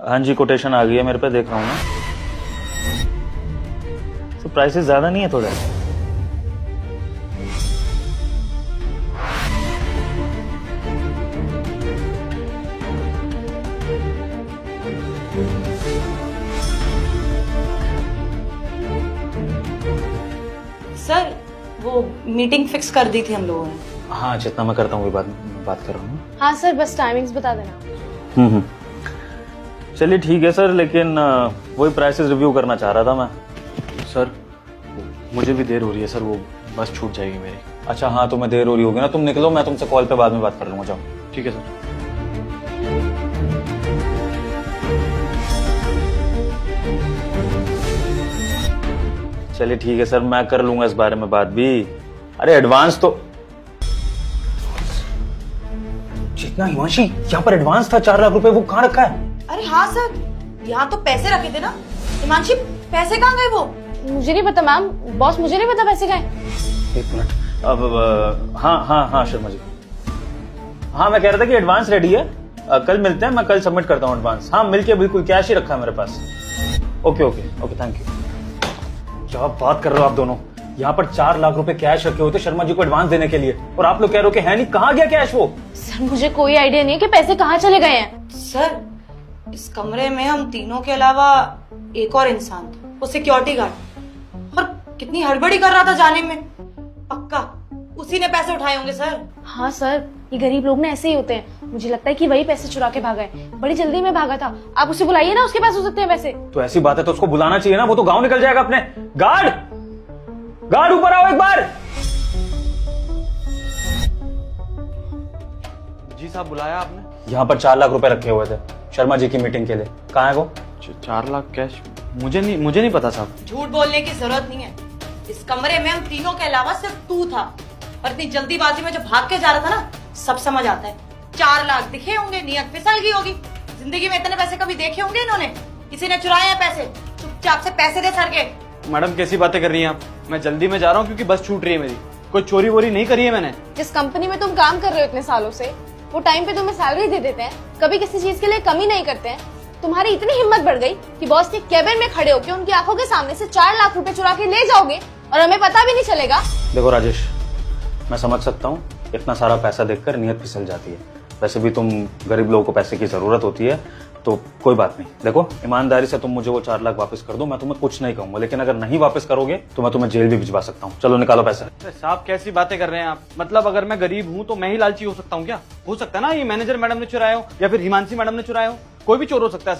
हाँ जी, कोटेशन आ गई है मेरे पे, देख रहा हूँ मैं। तो प्राइसेस ज्यादा नहीं है थोड़ा? सर वो मीटिंग फिक्स कर दी थी हम लोगों ने। हाँ, जितना मैं करता हूँ वही बात कर रहा हूँ। हाँ सर, बस टाइमिंग्स बता देना। चलिए ठीक है सर, लेकिन वही प्राइसेस रिव्यू करना चाह रहा था मैं। सर मुझे भी देर हो रही है सर, वो बस छूट जाएगी मेरी। अच्छा हाँ, तुम्हें देर हो रही होगी ना, तुम निकलो, मैं तुमसे कॉल पे बाद में बात कर लूंगा। जाओ। ठीक है सर। चलिए ठीक है सर, मैं कर लूंगा इस बारे में बात भी। अरे एडवांस तो जितना हिमांशी यहाँ पर एडवांस था 4 लाख रुपए, वो कहाँ रखा है? अरे हाँ सर, यहाँ तो पैसे रखे थे ना। हिमांशी, पैसे कहाँ गए वो? मुझे नहीं पता मैम, बॉस मुझे नहीं पता पैसे गए। एक मिनट, अब हाँ शर्मा जी, हाँ मैं कह रहा था कि एडवांस रेडी है, कल मिलते हैं, मैं कल सबमिट करता हूँ एडवांस। हाँ मिलके बिल्कुल, कैश ही रखा है मेरे पास। Okay, thank you. क्या बात कर रहे हो आप दोनों, यहाँ पर 4 लाख रुपए कैश रखे होते शर्मा जी को एडवांस देने के लिए, और आप लोग कह रहे हो कि है नहीं, कहाँ गया कैश वो? सर मुझे कोई आइडिया नहीं है कि पैसे कहाँ चले गए हैं। सर इस कमरे में हम तीनों के अलावा एक और इंसान था, वो सिक्योरिटी गार्ड, और कितनी हड़बड़ी कर रहा था जाने में। पक्का उसी ने पैसे उठाए होंगे सर। हाँ सर, ये गरीब लोग ना ऐसे ही होते हैं। मुझे लगता है कि वही पैसे चुरा के भागा है, बड़ी जल्दी में भागा था। आप उसे बुलाइए ना, उसके पास हो सकते हैं पैसे। तो ऐसी बात है तो उसको बुलाना चाहिए ना, वो तो गाँव निकल जाएगा अपने। गार्ड ऊपर आओ एक बार। जी साहब, बुलाया आपने? यहाँ पर 4 लाख रुपए रखे हुए थे शर्मा जी की मीटिंग के लिए, कहाँ है वो? 4 लाख कैश? मुझे नहीं पता साहब। झूठ बोलने की जरूरत नहीं है, इस कमरे में हम तीनों के अलावा सिर्फ तू था, और इतनी जल्दीबाजी में जो भाग के जा रहा था ना, सब समझ आता है। 4 लाख दिखे होंगे, नियत फिसल गई होगी। जिंदगी में इतने पैसे कभी देखे होंगे इन्होंने? किसी ने चुराए हैं पैसे? चुपचाप से पैसे दे सर के। मैडम कैसी बातें कर रही हैं आप? मैं जल्दी में जा रहा हूँ क्योंकि बस छूट रही है मेरी। कोई चोरी वोरी नहीं करी है मैंने। जिस कंपनी में तुम काम कर रहे हो इतने सालों से, वो टाइम पे तुम्हें सैलरी दे देते हैं, कभी किसी चीज के लिए कमी नहीं करते हैं। तुम्हारी इतनी हिम्मत बढ़ गई कि बॉस के केबिन में खड़े होकर उनकी आंखों के सामने से 4 लाख रुपए चुरा के ले जाओगे और हमें पता भी नहीं चलेगा। देखो राजेश, मैं समझ सकता हूँ, इतना सारा पैसा देखकर नीयत फिसल जाती है। वैसे भी तुम गरीब लोगों को पैसे की जरूरत होती है, तो कोई बात नहीं। देखो ईमानदारी से तुम मुझे वो 4 लाख वापस कर दो, मैं तुम्हें कुछ नहीं कहूंगा, लेकिन अगर नहीं वापस करोगे तो मैं तुम्हें जेल भी भिजवा सकता हूँ। चलो निकालो पैसा। साहब कैसी बातें कर रहे हैं आप? मतलब अगर मैं गरीब हूँ तो मैं ही लालची हो सकता हूँ क्या? हो सकता है ना ये मैनेजर मैडम ने चुराया हो या फिर हिमांशी मैडम ने चुराया हो, कोई भी चोर हो सकता है।